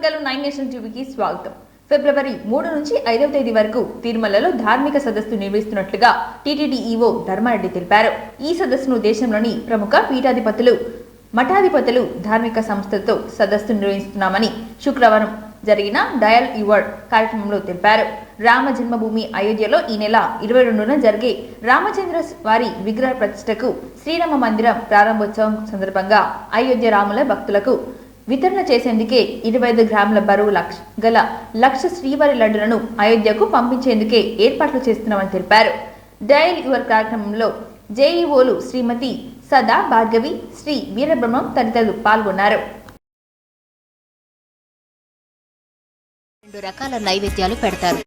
పత్రికలు 9 నేషన్ టీవీకి స్వాగతం. ఫిబ్రవరి 3 నుంచి 5వ తేదీ వరకు తిరుమలలో ధార్మిక సదస్సు నిర్వహిస్తున్నట్లుగా టీటీడీ ఈవో ధర్మారెడ్డి తెలిపారు. ఈ సదస్సును దేశంలోని ప్రముఖ పీఠాధిపతులు, మఠాధిపతులు, ధార్మిక సంస్థలతో సదస్సు నిర్వహిస్తున్నామని శుక్రవారం జరిగిన డయల్ యువర్ కార్యక్రమంలో తెలిపారు. రామ జన్మభూమి అయోధ్యలో ఈ నెల 22న జరిగే రామచంద్ర వారి విగ్రహ ప్రతిష్టకు శ్రీరామ మందిరం ప్రారంభోత్సవం సందర్భంగా అయోధ్య రాముల భక్తులకు వితరణ చేసేందుకే 25 గ్రాముల బరువు గల లక్ష శ్రీవారి లడ్డులను అయోధ్యకు పంపించేందుకే ఏర్పాట్లు చేస్తున్నామని తెలిపారు. డయల్ యువర్ కార్యక్రమంలో జేఈఓలు శ్రీమతి సదా భార్గవి, శ్రీ వీరబ్రహ్మం తదితరులు పాల్గొన్నారు. 2 రకాల నైవేద్యాలు పెడతారు.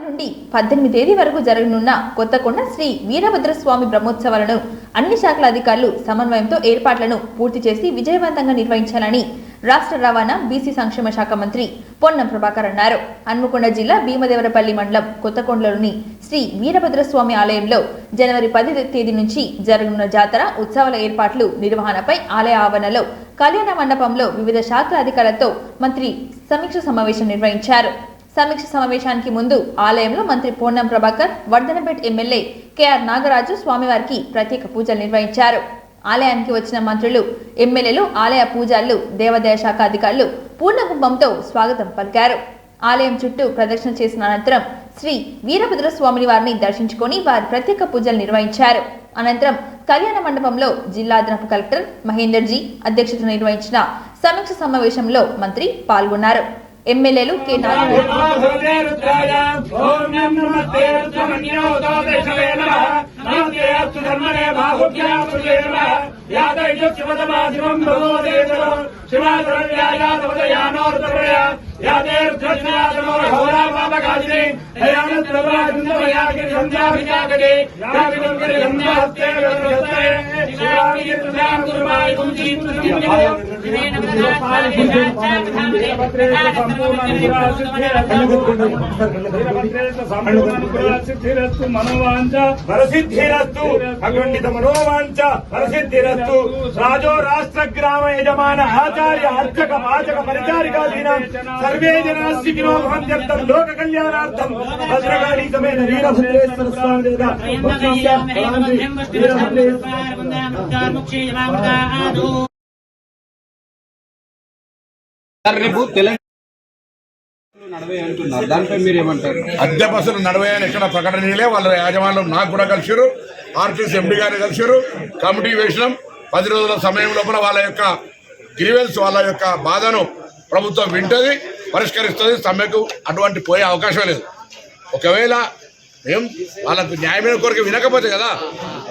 నుండి 18 తేదీ వరకు జరగనున్న కొత్తకొండ శ్రీ వీరభద్రస్వామి బ్రహ్మోత్సవాలను అన్ని శాఖల అధికారులు సమన్వయంతో ఏర్పాట్లను పూర్తి చేసి విజయవంతంగా నిర్వహించాలని రాష్ట్ర రవాణా, బీసీ సంక్షేమ శాఖ మంత్రి పొన్నం ప్రభాకర్ అన్నారు. హన్మకొండ జిల్లా భీమదేవరపల్లి మండలం కొత్తకొండలోని శ్రీ వీరభద్రస్వామి ఆలయంలో జనవరి 10 తేదీ నుంచి జరగనున్న జాతర ఉత్సవాల ఏర్పాట్లు, నిర్వహణపై ఆలయ ఆవరణలో కళ్యాణ మండపంలో వివిధ శాఖల అధికారులతో మంత్రి సమీక్ష సమావేశం నిర్వహించారు. సమీక్ష సమావేశానికి ముందు ఆలయంలో మంత్రి పొన్నం ప్రభాకర్, వర్ధనపేట ఎమ్మెల్యే కేఆర్ నాగరాజు స్వామివారికి ప్రత్యేక పూజలు నిర్వహించారు. ఆలయానికి వచ్చిన మంత్రులు, ఎమ్మెల్యేలు, ఆలయ పూజారులు, దేవాదాయ శాఖ అధికారులు పూర్ణకుంభంతో స్వాగతం పలికారు. ఆలయం చుట్టూ ప్రదక్షిణ చేసిన అనంతరం శ్రీ వీరభద్రస్వామిని వారిని దర్శించుకొని వారి ప్రత్యేక పూజలు నిర్వహించారు. అనంతరం కళ్యాణ మండపంలో జిల్లా అదనపు కలెక్టర్ మహేందర్ జీ అధ్యక్షతన నిర్వహించిన సమీక్ష సమావేశంలో మంత్రి పాల్గొన్నారు. ఎమ్మెల్యేలు కె మనోవాంఛ వరసిద్ధిరస్తు, అఖండిత మనోవాంఛ వరసిద్ధిరస్తు. రాజో రాష్ట్ర గ్రామ యజమాన ఆచార్య అర్చక వాచక పరిచారికాదీనాం సర్వే జనా సుఖినో భవంత్యర్థం లోక కళ్యాణార్థం భద్రకాళీ సమేత వీరభద్రేశ్వర స్వామి దేవత రేపు తెలంగాణ దానిపై మీరు ఏమంటారు? అద్దె బస్సులు నడవని ఎక్కడ ప్రకటనలే వాళ్ళ యాజమాన్యం నాకు కూడా కలిసిరు, ఆర్టీసీ ఎండీ గారిని కలిసిరు, కమిటీ వేసినాం. 10 రోజుల సమయం లోపల వాళ్ళ యొక్క గ్రీవెన్స్ వాళ్ళ యొక్క బాధను ప్రభుత్వం వింటది, పరిష్కరిస్తుంది. సమ్మెకు అటువంటి పోయే అవకాశం లేదు. ఒకవేళ ఏం వాళ్ళకు న్యాయమైన కోరిక వినకపోతే కదా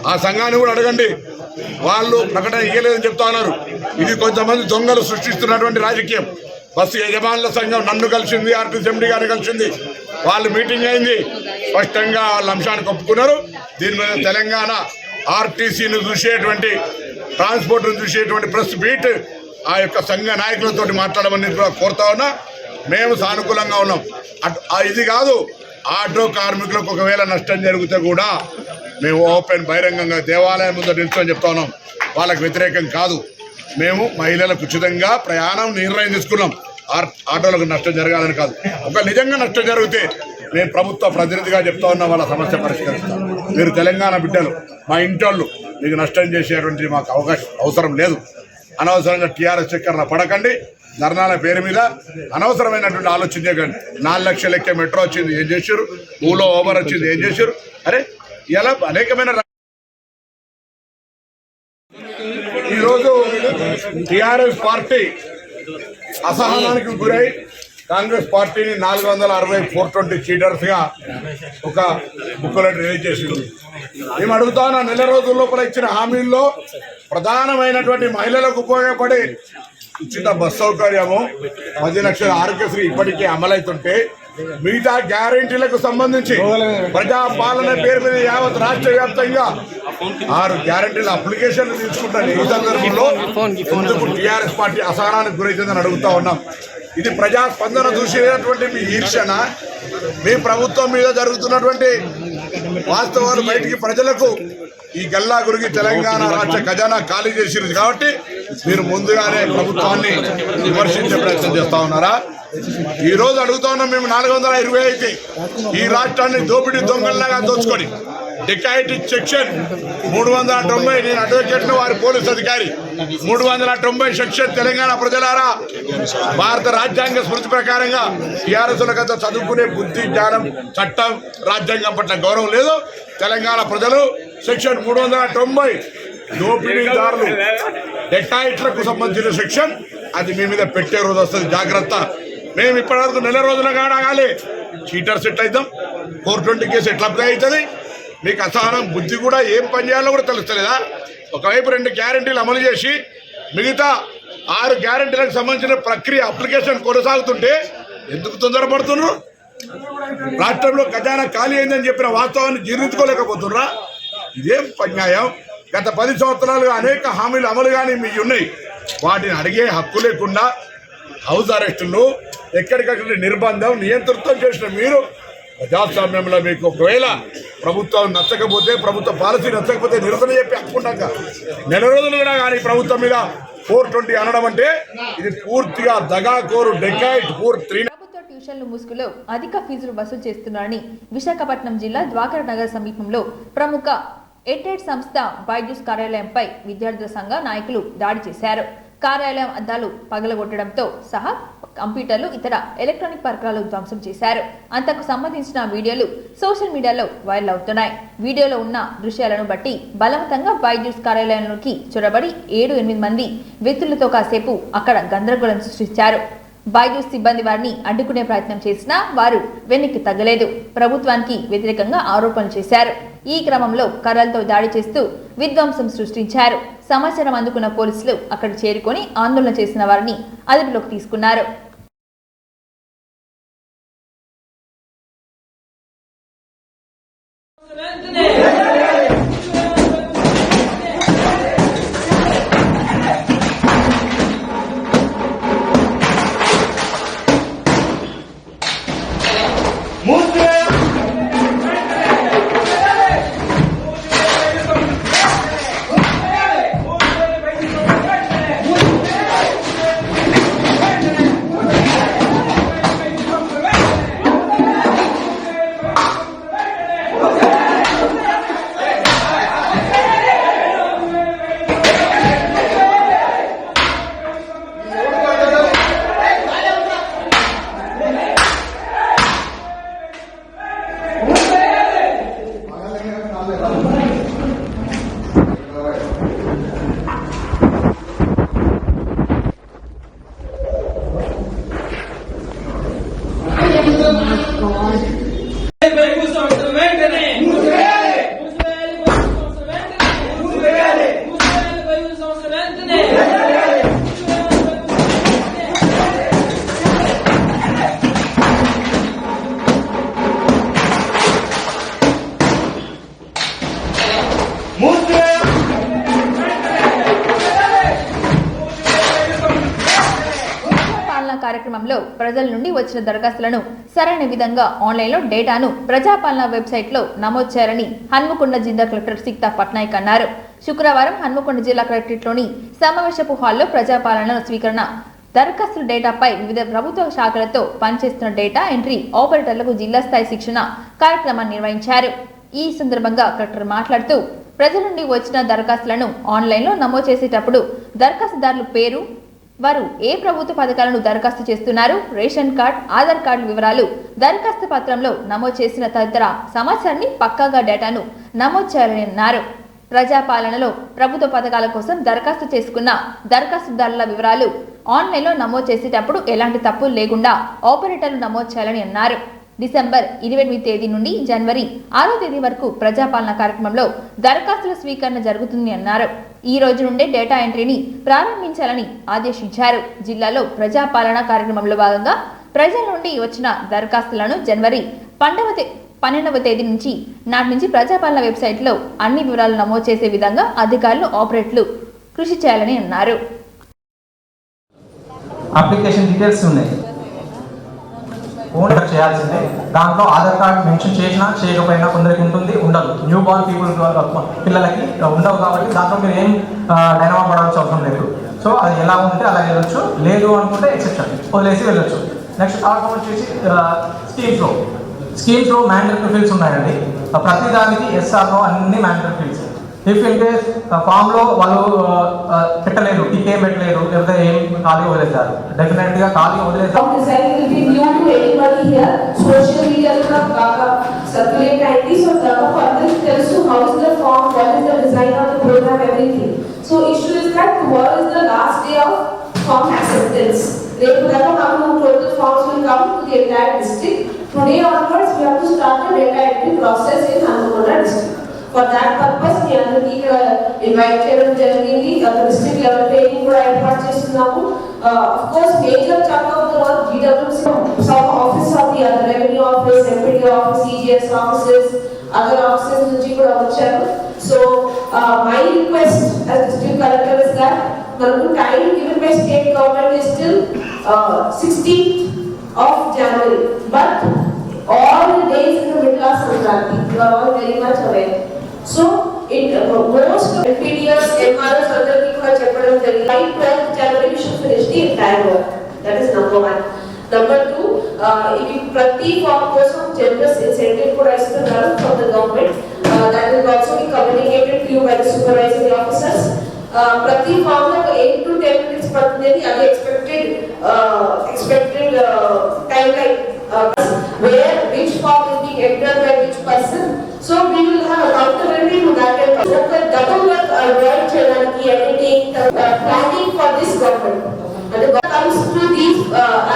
ఆ సంఘాన్ని కూడా అడగండి. వాళ్ళు ప్రకటన ఇవ్వలేదని చెప్తా ఉన్నారు. ఇది కొంతమంది దొంగలు సృష్టిస్తున్నటువంటి రాజకీయం. బస్సు యజమానుల సంఘం నన్ను కలిసింది, ఆర్టీసీ ఎండీ గారిని కలిసింది, వాళ్ళు మీటింగ్ అయింది, స్పష్టంగా వాళ్ళ అంశానికి ఒప్పుకున్నారు. దీని మీద తెలంగాణ ఆర్టీసీని చూసేటువంటి, ట్రాన్స్పోర్ట్ను చూసేటువంటి ప్రెస్ బీట్ ఆ యొక్క సంఘ నాయకులతో మాట్లాడమని కూడా కోరుతా ఉన్నా. మేము సానుకూలంగా ఉన్నాం. ఇది కాదు, ఆటో కార్మికులకు ఒకవేళ నష్టం జరిగితే కూడా మేము ఓపెన్ బహిరంగంగా దేవాలయం ముందు నిల్చొని చెప్తా ఉన్నాం. వాళ్ళకి వ్యతిరేకం కాదు. మేము మహిళలకు ఉచితంగా ప్రయాణం నిర్ణయం తీసుకున్నాం. ఆటోలకు నష్టం జరగాలని కాదు. ఒక నిజంగా నష్టం జరిగితే మేము ప్రభుత్వ ప్రతినిధిగా చెప్తా ఉన్నా, వాళ్ళ సమస్య పరిష్కరిస్తాం. మీరు తెలంగాణ బిడ్డలు, మా ఇంటోళ్ళు, మీకు నష్టం చేసేటువంటి మాకు అవసరం లేదు. అనవసరంగా టీఆర్ఎస్ చక్కర్ల పడకండి. ధర్నాల పేరు మీద అనవసరమైనటువంటి ఆలోచన చేయకండి. 4 లక్షల లెక్క మెట్రో వచ్చింది, ఏం చేశారు? ఊలో ఓవర్ వచ్చింది, ఏం చేశారు? అరే ఇలా అనేకమైన ఈరోజు టీఆర్ఎస్ పార్టీ అసహనానికి గురై కాంగ్రెస్ పార్టీని 460 420 చీటర్స్ గా ఒక బుక్లెట్ రిలీజ్ చేసింది. మేము అడుగుతా ఉన్నా, నెల రోజుల లోపల ఇచ్చిన హామీల్లో ప్రధానమైనటువంటి మహిళలకు ఉపయోగపడే ఉచిత బస్ సౌకర్యము, 10 లక్షల ఆరోగ్యశ్రీ ఇప్పటికే అమలవుతుంటే, మిగతా గ్యారెంటీలకు సంబంధించి ప్రజాపాలన పేరు మీద యావత్ రాష్ట్ర వ్యాప్తంగా 6 గ్యారెంటీల అప్లికేషన్లు తీసుకుంటారు. ఈ సందర్భంలో ఎందుకు టీఆర్ఎస్ పార్టీ అసహనానికి గురైతుందని అడుగుతా ఉన్నాం. ఇది ప్రజాస్పందన చూసేటటువంటి మీ ఈర్షణ, మీ ప్రభుత్వం మీద జరుగుతున్నటువంటి వాస్తవాలు బయటికి ప్రజలకు ఈ గల్లా గురికి తెలంగాణ రాష్ట్ర ఖజానా ఖాళీ చేసింది కాబట్టి మీరు ముందుగానే ప్రభుత్వాన్ని విమర్శించే ప్రయత్నం చేస్తా ఉన్నారా? ఈ రోజు అడుగుతా ఉన్నాం మేము 420 అయితే ఈ రాష్ట్రాన్ని దోపిడీ దొంగల్లాగా దోచుకొని డికాయిటిక్ సెక్షన్ 390, నేను అడ్వకేట్ను, వారి పోలీస్ అధికారి, 390 సెక్షన్ తెలంగాణ ప్రజలారా, భారత రాజ్యాంగ స్మృతి ప్రకారంగా టీఆర్ఎస్లకంతా చదువుకునే బుద్ధి, జ్ఞానం, చట్టం, రాజ్యాంగం పట్ల గౌరవం లేదు. తెలంగాణ ప్రజలు సెక్షన్ 390 దోపిడీదారులు, డెకాయిట్లకు సంబంధించిన సెక్షన్, అది మీ మీద పెట్టే రోజు వస్తుంది, జాగ్రత్త. మేము ఇప్పటివరకు నెల రోజుల కాడాగాలి, చీటర్స్ ఎట్లా అవుతాం, 420 కేసు ఎట్లా అప్లై అవుతుంది? మీకు అసహనం, బుద్ధి కూడా ఏం పని చేయాలో కూడా తెలుస్తలేదా? ఒకవైపు 2 గ్యారెంటీలు అమలు చేసి మిగతా 6 గ్యారెంటీలకు సంబంధించిన ప్రక్రియ అప్లికేషన్ కొనసాగుతుంటే ఎందుకు తొందరపడుతున్నారు? రాష్ట్రంలో ఖజానా ఖాళీ అయిందని చెప్పిన వాస్తవాన్ని జీర్ణించుకోలేకపోతున్నారా? ఇదేం అన్యాయం? గత 10 సంవత్సరాలుగా అనేక హామీలు అమలు కానీ మీ ఉన్నాయి, వాటిని అడిగే హక్కు లేకుండా హౌస్ అరెస్టులు, ఎక్కడికక్కడ నిర్బంధం, నియంతృత్వం చేసిన మీరు ప్రజాస్వామ్యంలో మీకు ఒకవేళ ప్రభుత్వం నచ్చకపోతే, ప్రభుత్వ పాలసీ నచ్చకపోతే నిరసన చెప్పి హక్కుంటాక నెల రోజులు కూడా కానీ ప్రభుత్వం మీద 420 అనడం అంటే ఇది పూర్తిగా దగాకోరు, డెకాయిట్, ప్రభుత్వ ట్యూషన్లు ముసుగులో అధిక ఫీజులు వసూలు చేస్తున్నారని విశాఖపట్నం జిల్లా ద్వారకా నగర్ సమీపంలో ప్రముఖ ఎడ్టెడ్ సంస్థ బైజూస్ కార్యాలయంపై విద్యార్థుల సంఘ నాయకులు దాడి చేశారు. కార్యాలయం అద్దాలు పగలగొట్టడంతో సహా కంప్యూటర్లు, ఇతర ఎలక్ట్రానిక్ పరికరాలు ధ్వంసం చేశారు. అంతకు సంబంధించిన వీడియోలు సోషల్ మీడియాలో వైరల్ అవుతున్నాయి. వీడియోలో ఉన్న దృశ్యాలను బట్టి బలవంతంగా బైజూస్ కార్యాలయంలోకి చొరబడి 7-8 మంది వ్యక్తులతో కాసేపు అక్కడ గందరగోళం సృష్టించారు. బైజూస్ సిబ్బంది వారిని అడ్డుకునే ప్రయత్నం చేసినా వారు వెనక్కి తగ్గలేదు. ప్రభుత్వానికి వ్యతిరేకంగా ఆరోపణలు చేశారు. ఈ క్రమంలో కర్రలతో దాడి చేస్తూ విధ్వంసం సృష్టించారు. సమాచారం అందుకున్న పోలీసులు అక్కడ చేరుకొని ఆందోళన చేసిన వారిని అదుపులోకి తీసుకున్నారు. కార్యక్రమంలో ప్రజల నుండి వచ్చిన దరఖాస్తులను సరైన విధంగా ఆన్లైన్లో డేటాను ప్రజాపాలన వెబ్సైట్లో నమోదు చేయాలని హన్మకొండ జిల్లా కలెక్టర్ సీతా పట్నాయక్ అన్నారు. శుక్రవారం హన్మకొండ జిల్లా కలెక్టరేట్లోని సమావేశపు హాల్లో ప్రజాపాలన స్వీకరణ దరఖాస్తుల డేటాపై వివిధ ప్రభుత్వ శాఖలతో పనిచేస్తున్న డేటా ఎంట్రీ ఆపరేటర్లకు జిల్లా స్థాయి శిక్షణ కార్యక్రమాన్ని నిర్వహించారు. ఈ సందర్భంగా కలెక్టర్ మాట్లాడుతూ ప్రజల నుండి వచ్చిన దరఖాస్తులను ఆన్లైన్లో నమోదు చేసేటప్పుడు దరఖాస్తుదారుల పేరు, వారు ఏ ప్రభుత్వ పథకాలను దరఖాస్తు చేస్తున్నారు, రేషన్ కార్డ్, ఆధార్ కార్డు వివరాలు దరఖాస్తు పత్రంలో నమోదు చేసిన తదితర సమాచారాన్ని పక్కాగా డేటాను నమోదు చేయాలని అన్నారు. ప్రజాపాలనలో ప్రభుత్వ పథకాల కోసం దరఖాస్తు చేసుకున్న దరఖాస్తుదారుల వివరాలు ఆన్లైన్లో నమోదు చేసేటప్పుడు ఎలాంటి తప్పులు లేకుండా ఆపరేటర్లు నమోదు చేయాలని అన్నారు. డిసెంబర్ 28 తేదీ నుండి జనవరి 6వ తేదీ వరకు ప్రజాపాలన కార్యక్రమంలో దరఖాస్తుల స్వీకరణ జరుగుతుంది అన్నారు. ఈ రోజు నుండే డేటా ఎంట్రీని ప్రారంభించాలని ఆదేశించారు. జిల్లాలో ప్రజాపాలన కార్యక్రమంలో భాగంగా ప్రజల నుండి వచ్చిన దరఖాస్తులను జనవరి 12వ తేదీ నాటి నుంచి ప్రజాపాలన వెబ్సైట్లో అన్ని వివరాలు నమోదు చేసే విధంగా అధికారులు, ఆపరేటర్లు కృషి చేయాలని అన్నారు. అప్లికేషన్ డీటెయిల్స్ ఉన్నాయి, ఓన్ చేయాల్సిందే. దాంట్లో ఆధార్ కార్డ్ మెన్షన్ చేసినా చేయకపోయినా కొందరికి ఉంటుంది, ఉండదు. న్యూ బార్న్ పిల్లలకి ఉండవు కాబట్టి దాంట్లో మీరు ఏం డైనమా పడాల్సిన అవసరం లేదు. సో అది ఎలా ఉంటే అలా వెళ్ళొచ్చు, లేదు అనుకుంటే ఎక్సెప్షన్ వదిలేసి వెళ్ళొచ్చు. నెక్స్ట్ థర్డ్ వచ్చేసి స్కీమ్స్లో మ్యాండేటరీ ఫీల్డ్స్ ఉన్నాయండి. ప్రతి దానికి ఎస్ఆర్లో అన్ని mandatory fields. If in case ఫామ్లో వాళ్ళు పెట్టలేదు, టీకే పెట్టలేదు, లేకపోతే ఏం ఖాళీ వదిలేశారు, డెఫినెట్గా ఖాళీ వదిలేశారు. Today onwards, we have to start the data entry process in Hanakoda district. For that purpose, we are invite cheyadam jarigindi. District level training kuda ఏర్పాటు చేస్తున్నాము. Of course, major chunk of the work GWC, some office of the revenue office, MPD office, CGS offices, other offices నుంచి కూడా వచ్చారు. So, my request as district collector is that మనకు time given by state government is till 16th of January, but all the days in the middle of Sankranti, you are all very much aware. So, most MPDs, MRs, other people are checking out the by 12th January we should finish the entire work. That is number one. Number two, if Prati form kosam generous incentive for us to run from the government, that will also be communicated to you by the supervisory officers. Prati form lo 8 to 10 minutes pattundeni, adi expected timeline, where which form is being entered by which person. So we will have accountability to that and the double work avoid cheyaniki, editing, planning for this government. And the government comes through these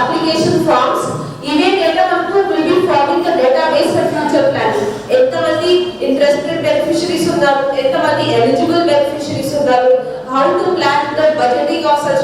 application forms. Even data will be forming the database for future planning. ఎంతమంది interested beneficiaries ఉన్నారు, ఎంతమంది eligible beneficiaries ఉన్నారు, how to plan the budgeting of such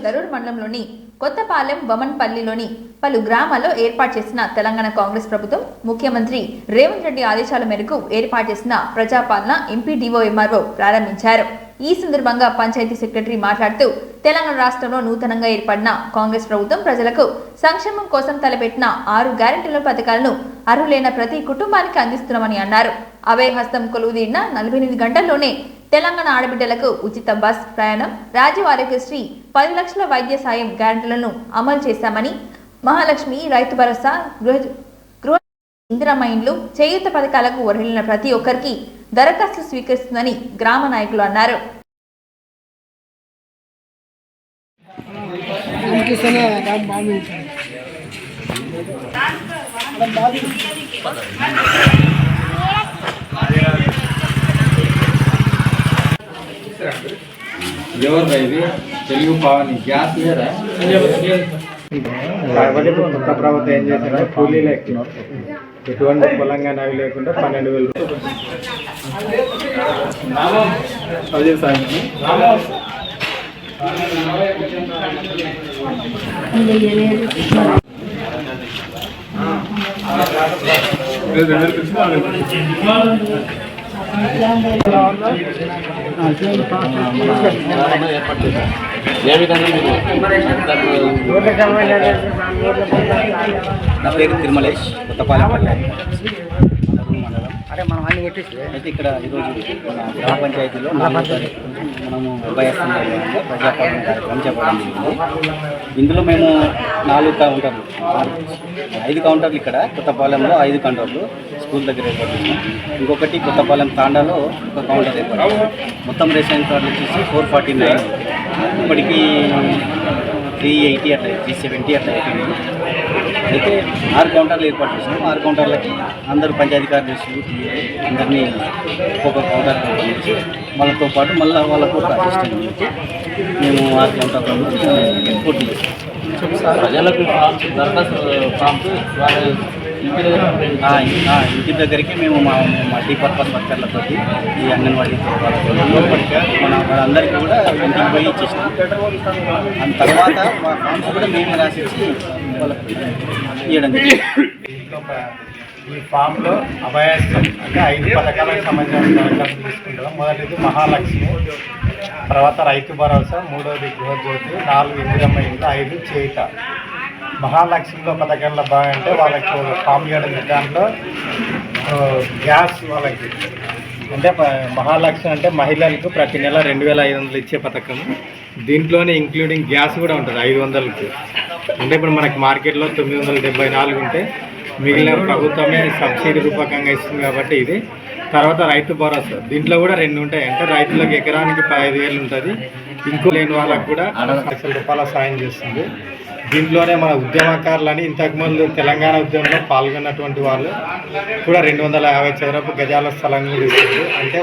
Darur మండలంలోని కొత్తపాలెం, బమన్పల్లిలోని పలు గ్రామాల్లో ఏర్పాటు చేసిన తెలంగాణ కాంగ్రెస్ ప్రభుత్వం ముఖ్యమంత్రి రేవంత్ రెడ్డి ఆదేశాల మేరకు ఏర్పాటు చేసిన ప్రజాపాలన ఎంపీడీఓ ఎంఆర్ఓ ప్రారంభించారు. ఈ సందర్భంగా పంచాయతీ సెక్రటరీ మాట్లాడుతూ తెలంగాణ రాష్ట్రంలో నూతనంగా ఏర్పడిన కాంగ్రెస్ ప్రభుత్వం ప్రజలకు సంక్షేమం కోసం తలపెట్టిన 6 గ్యారెంటీల పథకాలను అర్హులైన ప్రతి కుటుంబానికి అందిస్తున్నామని అన్నారు. అభయ హస్తం కొలువుదీరిన 48 గంటల్లోనే తెలంగాణ ఆడబిడ్డలకు ఉచిత బస్ ప్రయాణం, రాజీవ్ ఆరోగ్యశ్రీ, 10 లక్షల వైద్య సాయం గ్యారెంటీలను అమలు చేశామని, మహాలక్ష్మి, రైతు భరోసా, గృహ ఇందిరమ్మ ఇండ్లు, చేయూత పథకాలకు అర్హులైన ప్రతి ఒక్కరికి దరఖాస్తులు స్వీకరిస్తుందని గ్రామ నాయకులు అన్నారు. ఎవరు ఇది తెలుగు పావని గ్యాస్ లేదా కాబట్టి కొత్త ప్రభుత్వం ఏం చేశారంటే కూలీలు ఎక్కినారు, ఎటువంటి పొలంగా అవి లేకుండా 12,000 ఏర్పాటు ఏ విధంగా మీరు నా పేరు తిరుమలేష్, కొత్తపాలెం మండలం. అయితే ఇక్కడ ఈరోజు మన గ్రామ పంచాయతీలో 4వ తారీఖు మనము ఉభయస్థంలో ప్రజాపాలన కార్యక్రమం చేపట్టడం జరిగింది. ఇందులో మేము 4 కౌంటర్లు, 5 కౌంటర్లు ఇక్కడ కొత్తపాలెంలో 5 కౌంటర్లు స్కూల్ దగ్గర ఏర్పాటు చేసినాం. ఇంకొకటి కొత్తపాలెం తాండాలో ఒక కౌంటర్ ఏర్పాటు చేసినాం. మొత్తం రేషన్ కార్డులు వచ్చేసి 449, ఇప్పటికీ 380 అట్లా 370 అట్లా అయిపోయింది. అయితే 6 కౌంటర్లు ఏర్పాటు చేసినాం. 6 కౌంటర్లకి అందరూ పంచాయతీ కార్యదర్శులు అందరినీ ఒక్కొక్క కౌంటర్ పంపించి వాళ్ళతో పాటు మళ్ళీ వాళ్ళకు ఒక అసిస్టెంట్ నుంచి మేము 6 కౌంటర్లను పూర్తి చేస్తాం. ప్రజలకు దరఖాస్తు ఫామ్స్ వాళ్ళ ఇంటి దగ్గరికి మేము మా మల్టీపర్పస్ వర్కర్లతో ఈ అంగన్వాడీ వాళ్ళందరికీ కూడా ఇంటికి పోయి ఇచ్చేసినాం. దాని తర్వాత మా ఫామ్స్ కూడా మేమే రాసిచ్చి వాళ్ళకి ఇవ్వడం జరిగింది. ఈ ఫామ్లో అభయాస్తం అంటే 5 పథకాలకు సంబంధించిన దరఖాస్తు తీసుకుంటాం. మొదటిది మహాలక్ష్మి, తర్వాత రైతు భరోసా, 3వది గృహజ్యోతి, 4 ఇందిరమ్మ ఇంట్లో, 5 చేయుత. మహాలక్ష్మిలో పథకంలో బాగంటే వాళ్ళకి ఫామ్ ఇవ్వడం, దాంట్లో గ్యాస్ వాళ్ళకి అంటే మహాలక్ష్మి అంటే మహిళలకు ప్రతి నెల 2500 ఇచ్చే పథకం. దీంట్లోనే ఇంక్లూడింగ్ గ్యాస్ కూడా ఉంటుంది 500కి. అంటే ఇప్పుడు మనకి మార్కెట్లో 974 ఉంటే మిగిలిన ప్రభుత్వమే సబ్సిడీ రూపకంగా ఇస్తుంది కాబట్టి ఇది. తర్వాత రైతు భరోసా, దీంట్లో కూడా 2 ఉంటాయి. అంటే రైతులకు ఎకరానికి 15,000 ఉంటుంది. ఇంకో లేని వాళ్ళకు కూడా 1 లక్షల రూపాయల సాయం చేస్తుంది. దీంట్లోనే మన ఉద్యమకారులని ఇంతకుముందు తెలంగాణ ఉద్యమంలో పాల్గొన్నటువంటి వాళ్ళు కూడా 250 చదరపు గజాల స్థలం కూడా ఇస్తుంది. అంటే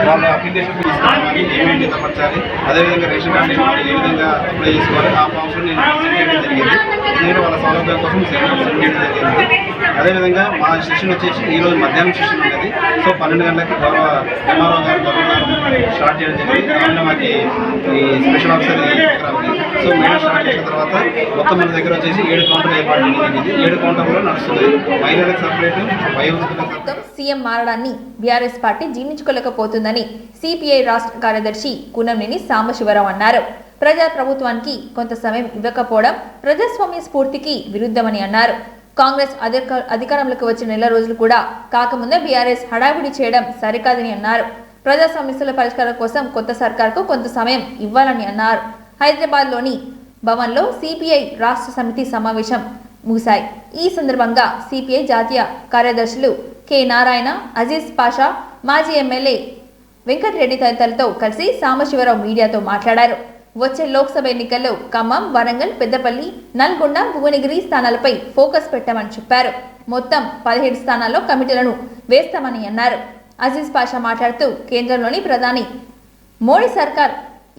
వాళ్ళు అప్లికేషన్ తీసుకోవాలి, ఏమేమి జతపరచాలి, అదేవిధంగా రేషన్ కార్డు ఏ విధంగా అప్లై చేసుకోవాలి, ఆ ఫామ్స్ నేను చేయడం జరిగింది. నేను వాళ్ళ సౌలభ్యం కోసం చేయడం జరిగింది. అదేవిధంగా మా సెషన్ వచ్చేసి ఈరోజు మధ్యాహ్నం సెషన్ ఉన్నది. సో 12 గంటలకి గౌరవ ఎంఆర్ఓ గారు స్టార్ట్ చేయడం జరిగింది. ఆయన మాకు ఈ special officer so madam start చేసిన తర్వాత మొత్తం మన దగ్గర వచ్చేసి 7 కౌంటర్లు ఏర్పాటు చేయడం జరిగింది. 7 కౌంటర్లో నడుస్తుంది. మహిళలకు సపరేట్, వయోవృద్ధులకు. సీఎం మారడాన్ని బీఆర్ఎస్ పార్టీ జీర్ణించుకోలేకపోతుందని సిపిఐ రాష్ట్ర కార్యదర్శి కూనంనేని సాంబశివరావు అన్నారు. ప్రజా ప్రభుత్వానికి కొంత సమయం ఇవ్వకపోవడం ప్రజాస్వామ్య స్ఫూర్తికి విరుద్ధమని అన్నారు. కాంగ్రెస్ అధికారంలోకి వచ్చిన నెల రోజులు కూడా కాకముందే బీఆర్ఎస్ హడావిడి చేయడం సరికాదని అన్నారు. ప్రజా సమస్యల పరిష్కారం కోసం కొత్త సర్కార్కు కొంత సమయం ఇవ్వాలని అన్నారు. హైదరాబాద్లోని భవన్లో సిపిఐ రాష్ట్ర సమితి సమావేశం ముగిశాయి. ఈ సందర్భంగా సిపిఐ జాతీయ కార్యదర్శులు కె నారాయణ, అజీజ్ పాషా, మాజీ ఎమ్మెల్యే వెంకటరెడ్డి తదితరులతో కలిసి సాంబశివరావు మీడియాతో మాట్లాడారు. వచ్చే లోక్సభ ఎన్నికల్లో ఖమ్మం, వరంగల్, పెద్దపల్లి, నల్గొండ, భువనగిరి స్థానాలపై ఫోకస్ పెట్టామని చెప్పారు. మొత్తం 17 స్థానాల్లో కమిటీలను వేస్తామని అన్నారు. అజీజ్ పాషా మాట్లాడుతూ కేంద్రంలోని ప్రధాని మోడీ సర్కార్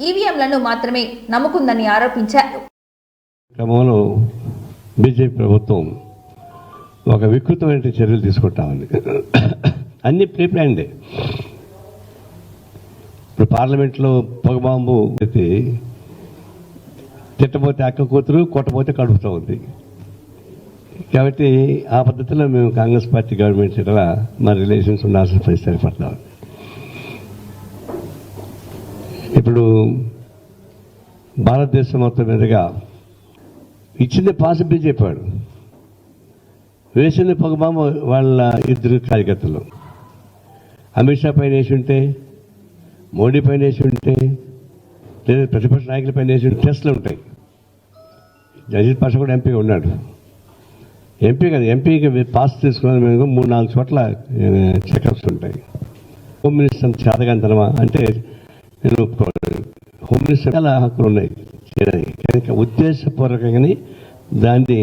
ఈవీఎంలను మాత్రమే నమ్ముకుందని ఆరోపించారు. క్రమంలో బీజేపీ ప్రభుత్వం ఒక వికృతమైన చర్యలు తీసుకుంటా ఉంది. అన్ని ప్రీప్లాన్డే. ఇప్పుడు పార్లమెంట్లో పొగబాంబు ఎత్తి తిట్టబోతే అక్క కూతురు, కొట్టబోతే కడుపుతూ ఉంది. కాబట్టి ఆ పద్ధతిలో మేము కాంగ్రెస్ పార్టీ గవర్నమెంట్ ఇలా మా రిలేషన్స్ ఉండాల్సిన పరిస్థితి ఏర్పడతా ఉంది. ఇప్పుడు భారతదేశం మొత్తం మీదుగా ఇచ్చింది పాసిబిలిటీ చెప్పాడు, వేసింది పొగబాంబు వాళ్ళ 2 కార్యకర్తలు. అమిత్ షా పైన వేసి ఉంటే, మోడీ పైన వేసి ఉంటే, లేదా ప్రతిపక్ష నాయకుల పైన వేసి ఉంటే టెస్టులు ఉంటాయి. అజిత్ పాషా కూడా ఎంపీగా ఉన్నాడు. ఎంపీ కదా, ఎంపీకి పాస్ తీసుకున్న మేము 3-4 చోట్ల చెకప్స్ ఉంటాయి. హోమ్ మినిస్టర్ చేతగాంతనమా అంటే నేను హోమ్ మినిస్టర్ చాలా హక్కులు ఉన్నాయి చేయడానికి. కనుక ఉద్దేశపూర్వకంగానే దాన్ని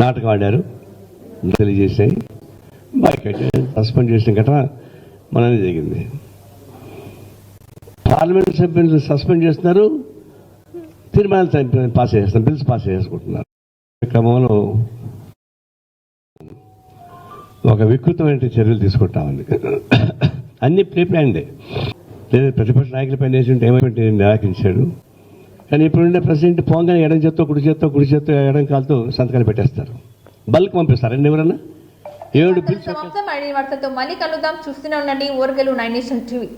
నాటకం ఆడారు, తెలియజేసాయి. బాయ్కట్ సస్పెండ్ చేసిన ఘటన మననే జరిగింది. పార్లమెంట్ సభ్యులు సస్పెండ్ చేస్తున్నారు, తీర్మానాలు పాస్ చేస్తాం, బిల్స్ పాస్ చేసుకుంటున్నారు. క్రమంలో ఒక వికృతమైన చర్యలు తీసుకుంటామండి. అన్ని ప్రీప్లాన్డే. లేదా ప్రతిపక్ష నాయకులపై వేసి ఉంటే ఏమైనా నిరాకరించాడు. కానీ ఇప్పుడుండే ప్రెసిడెంట్ పోగానే ఎడం చేత్తో కుడి చేత్తో ఎడం కాలుతో సంతకాలు పెట్టేస్తారు. బల్క్ పంపిస్తారండి ఎవరన్నా. 7 బిల్స్ మళ్ళీ కలుద్దాం. చూస్తూనే ఉండండి ఓర్గలు 9 నేషన్ టీవీ.